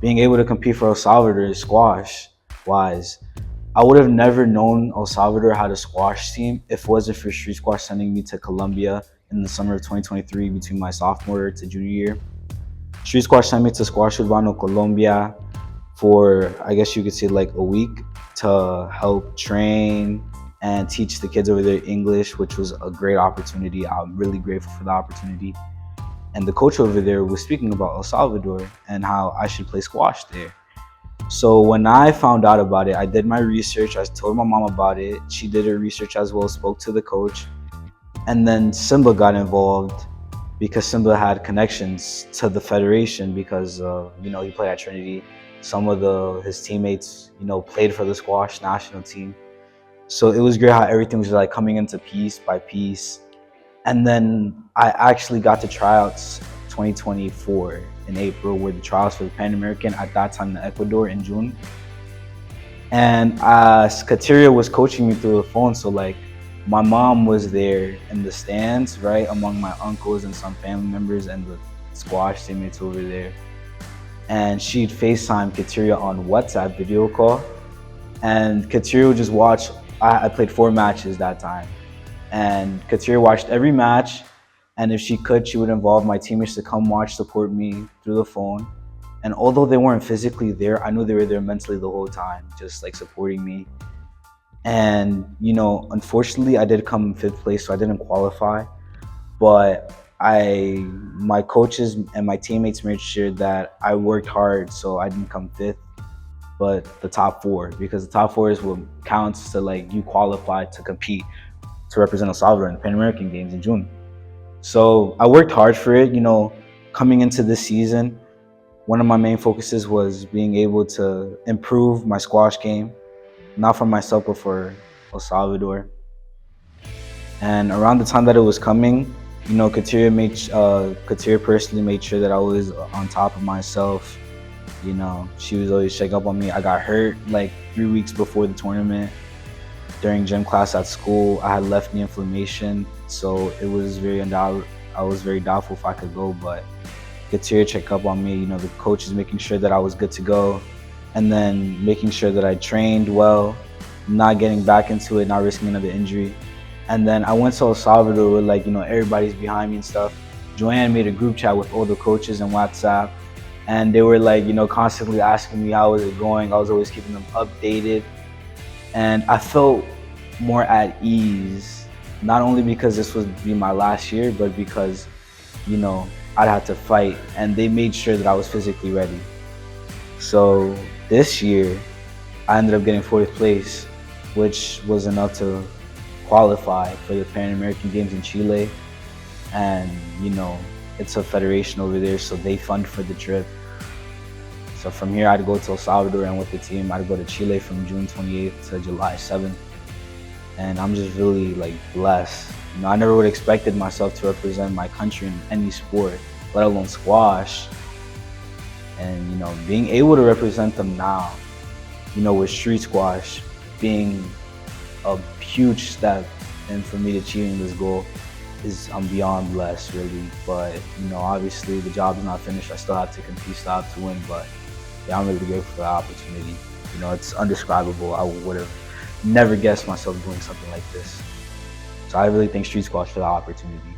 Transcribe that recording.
being able to compete for El Salvador squash wise, I would have never known El Salvador had a squash team if it wasn't for Street Squash sending me to Colombia in the summer of 2023 between my sophomore to junior year. Street Squash sent me to Squash Urbano, Colombia for, I guess you could say, like a week to help train and teach the kids over there English, which was a great opportunity. I'm really grateful for the opportunity. And the coach over there was speaking about El Salvador and how I should play squash there. So when I found out about it, I did my research. I told my mom about it. She did her research as well, spoke to the coach. And then Simba got involved because Simba had connections to the federation because, he played at Trinity. Some of his teammates, played for the squash national team. So it was great how everything was like coming into piece by piece. And then I actually got to tryouts 2024 in April, where the trials for the Pan American at that time in Ecuador in June. And Kateria was coaching me through the phone, so like my mom was there in the stands, right, among my uncles and some family members and the squash teammates over there. And she'd FaceTime Kateria on WhatsApp video call, and Kateria would just watch. I played 4 matches that time, and Kateria watched every match. And if she could, she would involve my teammates to come watch, support me through the phone. And although they weren't physically there, I knew they were there mentally the whole time, just like supporting me. And, unfortunately, I did come in 5th place, so I didn't qualify. But my coaches and my teammates made sure that I worked hard, so I didn't come 5th, but the top 4, because the top 4 is what counts to like you qualify to compete to represent El Salvador in the Pan American Games in June. So I worked hard for it. Coming into this season, one of my main focuses was being able to improve my squash game, not for myself, but for El Salvador. And around the time that it was coming, Kateria personally made sure that I was on top of myself. She was always checking up on me. I got hurt like 3 weeks before the tournament. During gym class at school, I had left knee inflammation, so it was I was very doubtful if I could go, but Kateria checked up on me. The coach is making sure that I was good to go, and then making sure that I trained well, not getting back into it, not risking another injury. And then I went to El Salvador with everybody's behind me and stuff. Joanne made a group chat with all the coaches on WhatsApp, and they were constantly asking me how was it going. I was always keeping them updated. And I felt more at ease, not only because this would be my last year, but because, I'd have to fight, and they made sure that I was physically ready. So this year, I ended up getting 4th place, which was enough to qualify for the Pan American Games in Chile. And, it's a federation over there, so they fund for the trip. So from here, I'd go to El Salvador, and with the team, I'd go to Chile from June 28th to July 7th. And I'm just really blessed. I never would have expected myself to represent my country in any sport, let alone squash. And, being able to represent them now, with street squash being a huge step and for me achieving this goal, I'm beyond blessed, really. But, obviously the job is not finished. I still have to compete, still have to win, but yeah, I'm really grateful for the opportunity. It's undescribable. I would have never guessed myself doing something like this. So I really thank Street Squash for the opportunity.